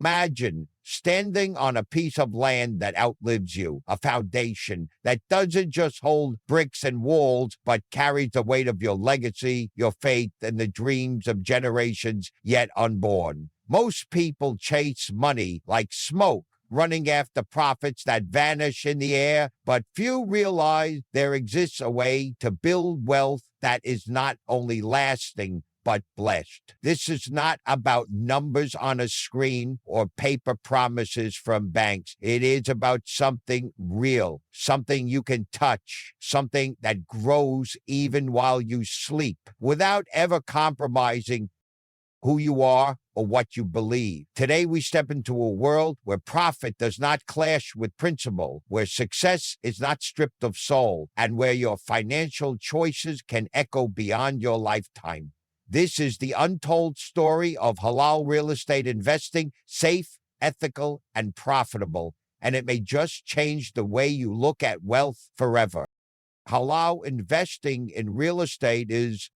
Imagine standing on a piece of land that outlives you, a foundation that doesn't just hold bricks and walls, but carries the weight of your legacy, your faith, and the dreams of generations yet unborn. Most people chase money like smoke, running after profits that vanish in the air, but few realize there exists a way to build wealth that is not only lasting, but blessed. This is not about numbers on a screen or paper promises from banks. It is about something real, something you can touch, something that grows even while you sleep, without ever compromising who you are or what you believe. Today, we step into a world where profit does not clash with principle, where success is not stripped of soul, and where your financial choices can echo beyond your lifetime. This is the untold story of halal real estate investing, safe, ethical, and profitable, and it may just change the way you look at wealth forever. Halal investing in real estate is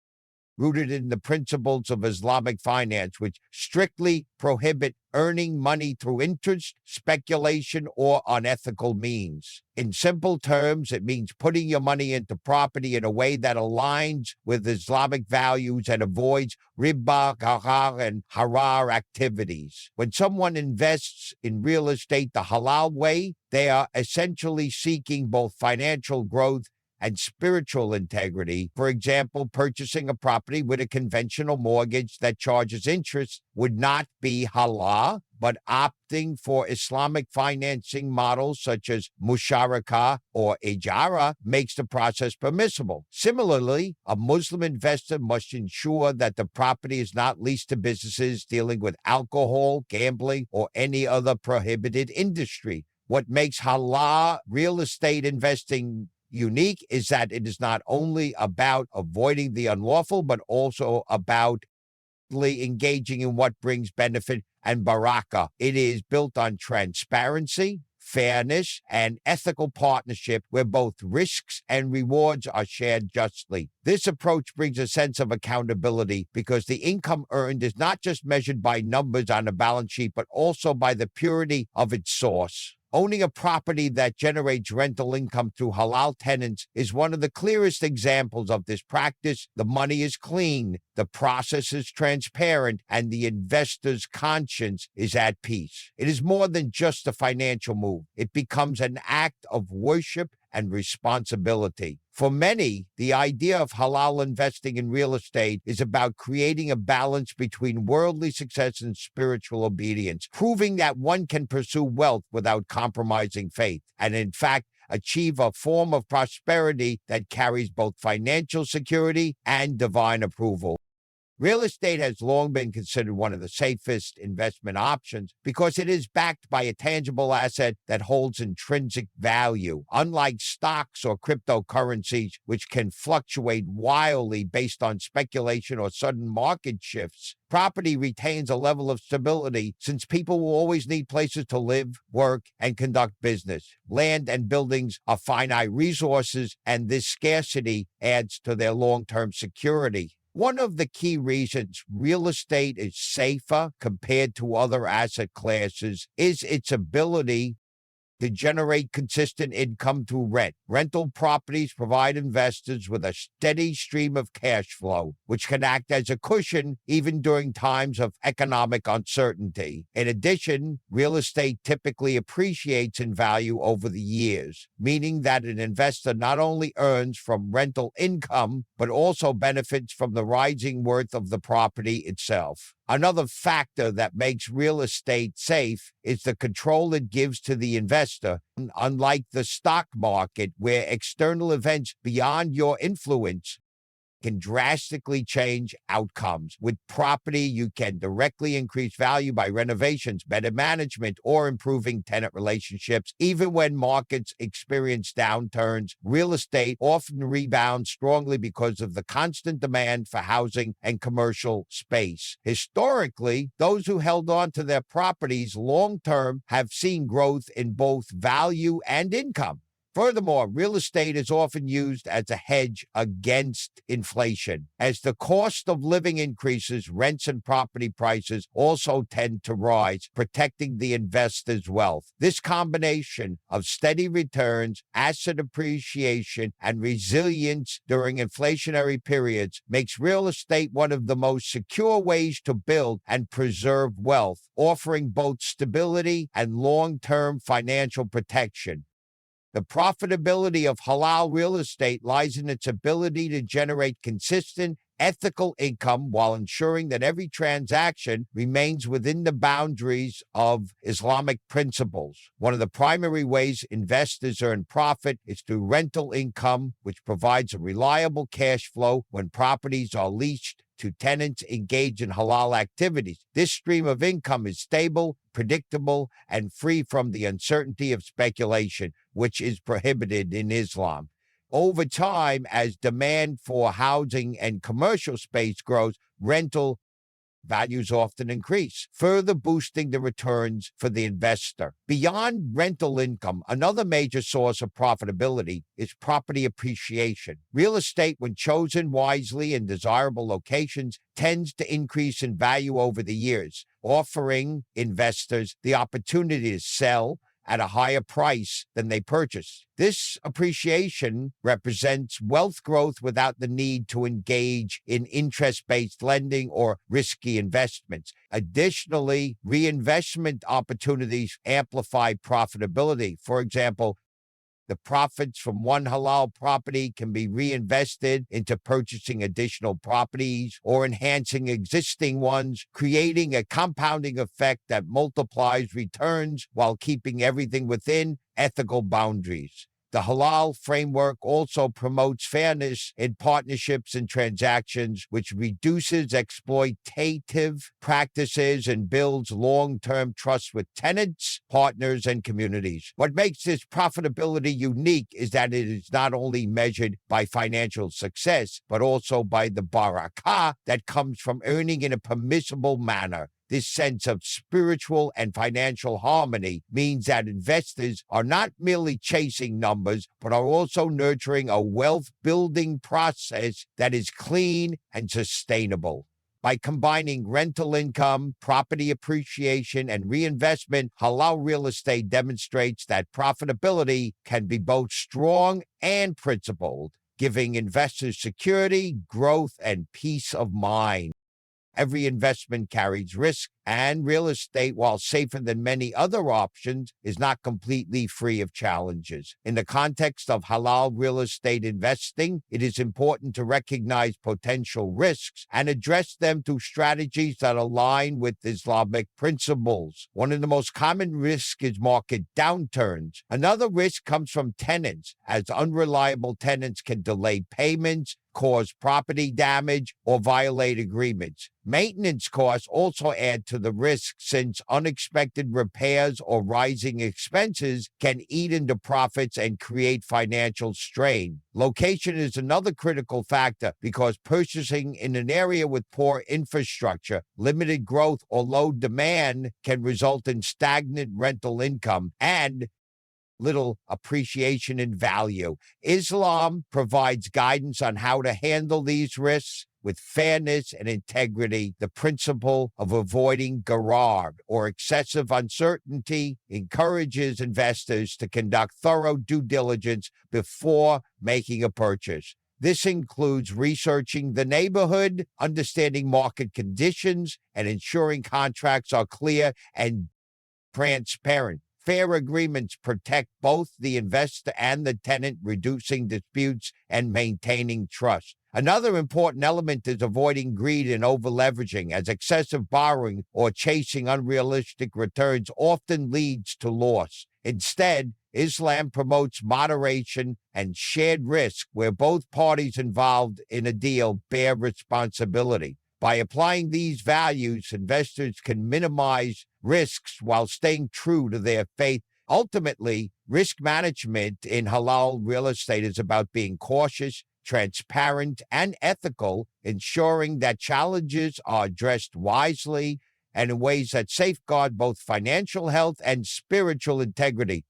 rooted in the principles of Islamic finance, which strictly prohibit earning money through interest, speculation, or unethical means. In simple terms, it means putting your money into property in a way that aligns with Islamic values and avoids riba, ghar, and harar activities. When someone invests in real estate the halal way, they are essentially seeking both financial growth and spiritual integrity. For example, purchasing a property with a conventional mortgage that charges interest would not be halal, but opting for Islamic financing models such as musharaka or ijara makes the process permissible. Similarly, a Muslim investor must ensure that the property is not leased to businesses dealing with alcohol, gambling, or any other prohibited industry. What makes halal real estate investing unique is that it is not only about avoiding the unlawful, but also about engaging in what brings benefit and baraka. It is built on transparency, fairness, and ethical partnership where both risks and rewards are shared justly. This approach brings a sense of accountability because the income earned is not just measured by numbers on a balance sheet, but also by the purity of its source. Owning a property that generates rental income through halal tenants is one of the clearest examples of this practice. The money is clean, the process is transparent, and the investor's conscience is at peace. It is more than just a financial move. It becomes an act of worship and responsibility. For many, the idea of halal investing in real estate is about creating a balance between worldly success and spiritual obedience, proving that one can pursue wealth without compromising faith, and in fact, achieve a form of prosperity that carries both financial security and divine approval. Real estate has long been considered one of the safest investment options because it is backed by a tangible asset that holds intrinsic value. Unlike stocks or cryptocurrencies, which can fluctuate wildly based on speculation or sudden market shifts, property retains a level of stability since people will always need places to live, work, and conduct business. Land and buildings are finite resources, and this scarcity adds to their long-term security. One of the key reasons real estate is safer compared to other asset classes is its ability to generate consistent income through rent. Rental properties provide investors with a steady stream of cash flow, which can act as a cushion even during times of economic uncertainty. In addition, real estate typically appreciates in value over the years, meaning that an investor not only earns from rental income, but also benefits from the rising worth of the property itself. Another factor that makes real estate safe is the control it gives to the investor. Unlike the stock market, where external events beyond your influence can drastically change outcomes. With property, you can directly increase value by renovations, better management, or improving tenant relationships. Even when markets experience downturns, real estate often rebounds strongly because of the constant demand for housing and commercial space. Historically, those who held on to their properties long-term have seen growth in both value and income. Furthermore, real estate is often used as a hedge against inflation. As the cost of living increases, rents and property prices also tend to rise, protecting the investor's wealth. This combination of steady returns, asset appreciation, and resilience during inflationary periods makes real estate one of the most secure ways to build and preserve wealth, offering both stability and long-term financial protection. The profitability of halal real estate lies in its ability to generate consistent, ethical income while ensuring that every transaction remains within the boundaries of Islamic principles. One of the primary ways investors earn profit is through rental income, which provides a reliable cash flow when properties are leased to tenants engaged in halal activities. This stream of income is stable, predictable, and free from the uncertainty of speculation, which is prohibited in Islam. Over time, as demand for housing and commercial space grows, rental values often increase, further boosting the returns for the investor. Beyond rental income, another major source of profitability is property appreciation. Real estate, when chosen wisely in desirable locations, tends to increase in value over the years, offering investors the opportunity to sell at a higher price than they purchased. This appreciation represents wealth growth without the need to engage in interest-based lending or risky investments. Additionally, reinvestment opportunities amplify profitability. For example, the profits from one halal property can be reinvested into purchasing additional properties or enhancing existing ones, creating a compounding effect that multiplies returns while keeping everything within ethical boundaries. The halal framework also promotes fairness in partnerships and transactions, which reduces exploitative practices and builds long-term trust with tenants, partners, and communities. What makes this profitability unique is that it is not only measured by financial success, but also by the barakah that comes from earning in a permissible manner. This sense of spiritual and financial harmony means that investors are not merely chasing numbers, but are also nurturing a wealth-building process that is clean and sustainable. By combining rental income, property appreciation, and reinvestment, halal real estate demonstrates that profitability can be both strong and principled, giving investors security, growth, and peace of mind. Every investment carries risk, and real estate, while safer than many other options, is not completely free of challenges. In the context of halal real estate investing, it is important to recognize potential risks and address them through strategies that align with Islamic principles. One of the most common risks is market downturns. Another risk comes from tenants, as unreliable tenants can delay payments, cause property damage, or violate agreements. Maintenance costs also add to the risk, since unexpected repairs or rising expenses can eat into profits and create financial strain. Location is another critical factor, because purchasing in an area with poor infrastructure, limited growth, or low demand can result in stagnant rental income and little appreciation in value. Islam provides guidance on how to handle these risks with fairness and integrity. The principle of avoiding gharar, or excessive uncertainty, encourages investors to conduct thorough due diligence before making a purchase. This includes researching the neighborhood, understanding market conditions, and ensuring contracts are clear and transparent. Fair agreements protect both the investor and the tenant, reducing disputes and maintaining trust. Another important element is avoiding greed and over-leveraging, as excessive borrowing or chasing unrealistic returns often leads to loss. Instead, Islam promotes moderation and shared risk, where both parties involved in a deal bear responsibility. By applying these values, investors can minimize risks while staying true to their faith. Ultimately, risk management in halal real estate is about being cautious, transparent, and ethical, ensuring that challenges are addressed wisely and in ways that safeguard both financial health and spiritual integrity.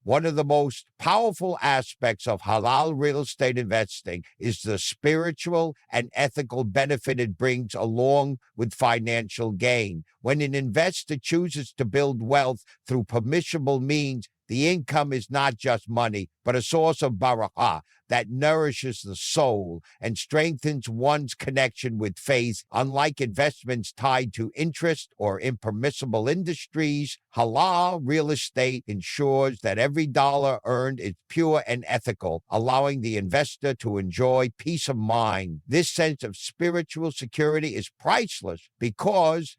One of the most powerful aspects of halal real estate investing is the spiritual and ethical benefit it brings along with financial gain. When an investor chooses to build wealth through permissible means, the income is not just money, but a source of barakah that nourishes the soul and strengthens one's connection with faith. Unlike investments tied to interest or impermissible industries, halal real estate ensures that every dollar earned is pure and ethical, allowing the investor to enjoy peace of mind. This sense of spiritual security is priceless because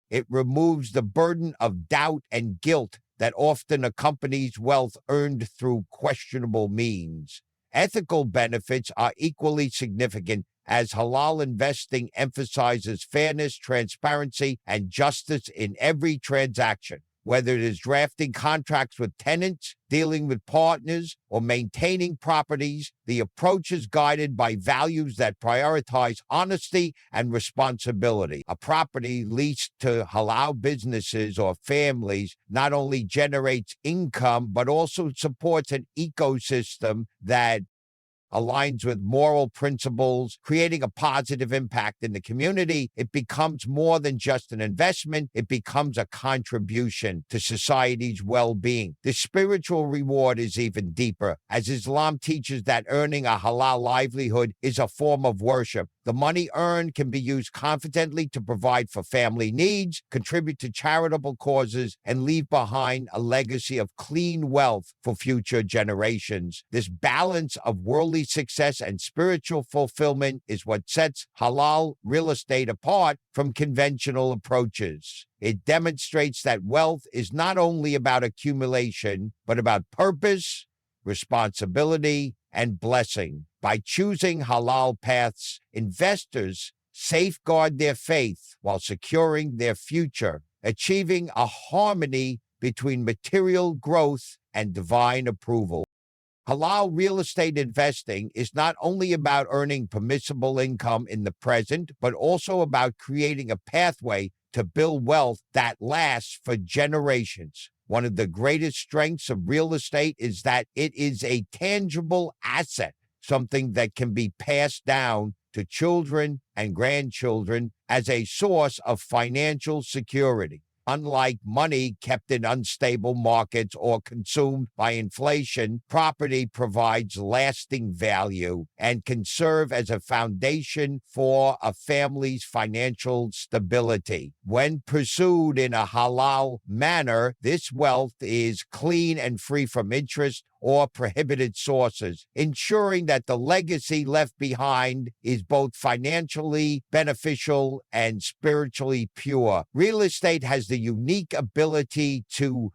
it removes the burden of doubt and guilt that often accompanies wealth earned through questionable means. Ethical benefits are equally significant as halal investing emphasizes fairness, transparency, and justice in every transaction. Whether it is drafting contracts with tenants, dealing with partners, or maintaining properties, the approach is guided by values that prioritize honesty and responsibility. A property leased to halal businesses or families not only generates income, but also supports an ecosystem that aligns with moral principles, creating a positive impact in the community. It becomes more than just an investment. It becomes a contribution to society's well-being. The spiritual reward is even deeper, as Islam teaches that earning a halal livelihood is a form of worship. The money earned can be used confidently to provide for family needs, contribute to charitable causes, and leave behind a legacy of clean wealth for future generations. This balance of worldly success and spiritual fulfillment is what sets halal real estate apart from conventional approaches. It demonstrates that wealth is not only about accumulation, but about purpose, responsibility, and blessing. By choosing halal paths, investors safeguard their faith while securing their future, achieving a harmony between material growth and divine approval. Halal real estate investing is not only about earning permissible income in the present, but also about creating a pathway to build wealth that lasts for generations. One of the greatest strengths of real estate is that it is a tangible asset, something that can be passed down to children and grandchildren as a source of financial security. Unlike money kept in unstable markets or consumed by inflation, property provides lasting value and can serve as a foundation for a family's financial stability. When pursued in a halal manner, this wealth is clean and free from interest or prohibited sources, ensuring that the legacy left behind is both financially beneficial and spiritually pure. Real estate has the unique ability to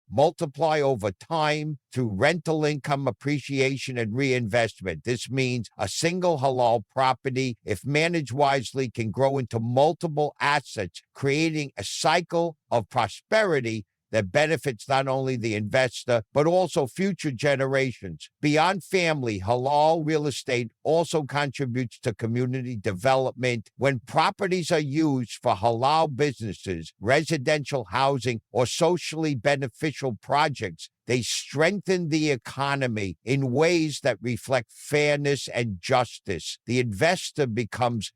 multiply over time through rental income appreciation and reinvestment. This means a single halal property, if managed wisely, can grow into multiple assets, creating a cycle of prosperity that benefits not only the investor, but also future generations. Beyond family, halal real estate also contributes to community development. When properties are used for halal businesses, residential housing, or socially beneficial projects, they strengthen the economy in ways that reflect fairness and justice. The investor becomes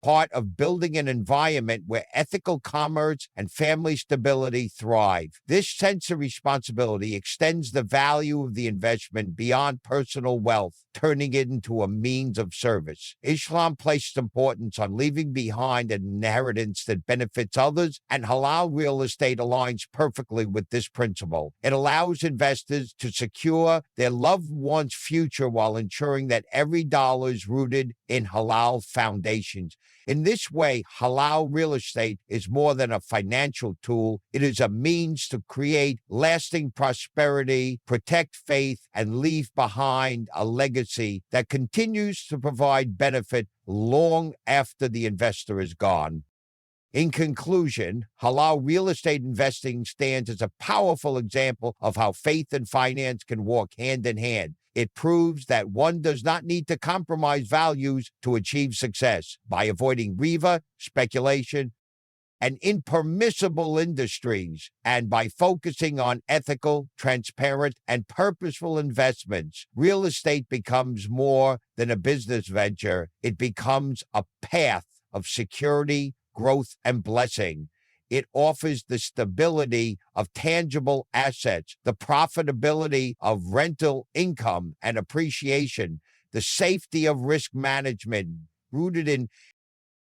part of building an environment where ethical commerce and family stability thrive. This sense of responsibility extends the value of the investment beyond personal wealth, turning it into a means of service. Islam places importance on leaving behind an inheritance that benefits others, and halal real estate aligns perfectly with this principle. It allows investors to secure their loved one's future while ensuring that every dollar is rooted in halal foundations. In this way, halal real estate is more than a financial tool. It is a means to create lasting prosperity, protect faith, and leave behind a legacy that continues to provide benefit long after the investor is gone. In conclusion, halal real estate investing stands as a powerful example of how faith and finance can walk hand in hand. It proves that one does not need to compromise values to achieve success. By avoiding riba, speculation, and impermissible industries. And by focusing on ethical, transparent, and purposeful investments, real estate becomes more than a business venture. It becomes a path of security, growth, and blessing. It offers the stability of tangible assets, the profitability of rental income and appreciation, the safety of risk management rooted in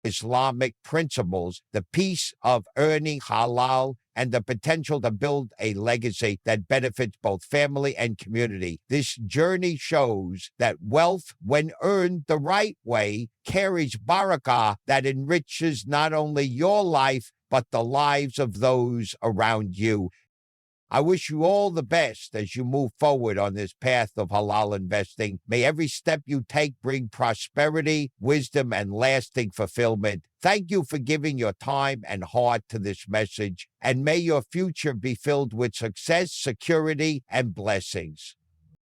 Islamic principles, the peace of earning halal, and the potential to build a legacy that benefits both family and community. This journey shows that wealth, when earned the right way, carries barakah that enriches not only your life, but the lives of those around you. I wish you all the best as you move forward on this path of halal investing. May every step you take bring prosperity, wisdom, and lasting fulfillment. Thank you for giving your time and heart to this message, and may your future be filled with success, security, and blessings.